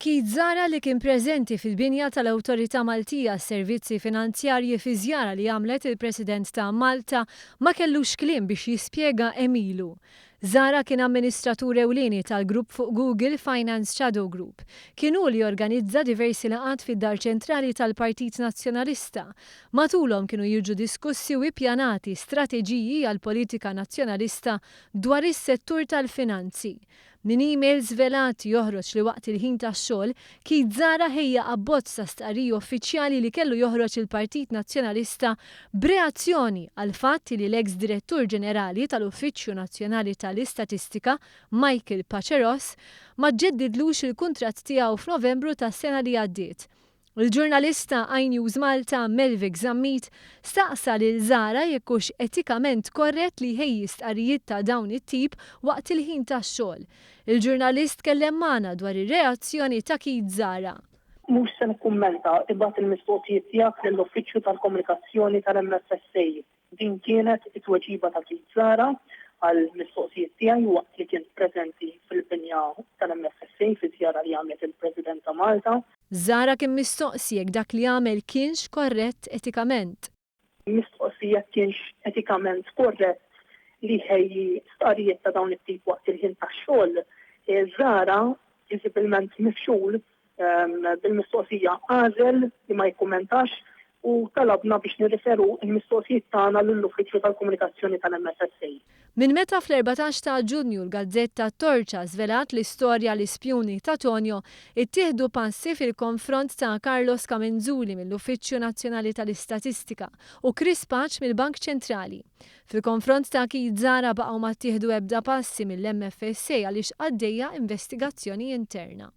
Keith Zara li kien preżenti fil-binja tal-Awtorità Maltija s-Servizzi Finanzjarji fi żjara li għamlet il-President ta' Malta ma kellux kliem biex jispjega emilu. Zara kien amministratur ewlieni tal-grupp fuq Google Finance Shadow Group. Kienu li organizza diversi laqat fid-Dar Ċentrali tal-Partit Nazzjonalista. Matulhom kienu jiġu diskussi u ippjanati strateġiji għall-politika nazzjonalista dwar is-settur tal-finanzi. Min emails velati joħroġ li waqt il-ħin tax-xogħol, Keith Zara ħejja abbozz ta' stqarrija uffiċjali li kellu joħroġ il-Partit Nazzjonalista b'reazzjoni għal fatt li l-eks Direttur Ġenerali tal-Uffiċċju Nazzjonali tal-Istatistika, Michael Paceros, ma ġġeddidlux il-kuntratt tiegħu f'Novembru tas-sena li għaddiet. Il-ġurnalista iNews Malta Melvik Zammit staqsa lil Zara jekk hux etikament korrett li ħejji stqarrijiet ta' dawn it-tip waqt il-ħin tax-xogħol. Il-ġurnalist kellem magħna dwar ir-reazzjoni ta' Keith Zara. Mhux se nikkummenta imbagħad il-mistoqsijiet tiegħek lill-Uffiċċju tal-Komunikazzjoni tal-MFSA. Din kienet it-tweġiba ta' Keith Zara għal mistoqsijiet tiegħi waqt li kien preżenti fil-binja tal-MFSA fi żjara li għamlet il-President ta' Malta. Zara kien mistoqsi jekk dak li għamel kienx korrett etikament. Mistoqsija kienx etikament korrett li ħejji stqarrijiet ta' dawn it-tip waqt il-ħin tax-xogħol. Zara visibilment mifxul bil-mistoqsija għażel li ma jikkumentax u talabna biex nirriferu il-mistoqsijiet tagħna lill-Uffiċċju tal-Komunikazzjoni tal-MFSA. Min meta fl-14 ta' Ġunju l-Gazzetta Torċa żvelat l-istorja l-ispjuni ta' Tonio ittieħdu passi fil-konfront ta' Carlos Kamenzuli mill-Uffiċċju Nazzjonali tal-Istatistika u Chris Patch mill-Bank Ċentrali. Fil-konfront ta' Keith Zara baqgħu ma ttieħdu ebda passi mill-MFSA għaliex għaddejja investigazzjoni interna.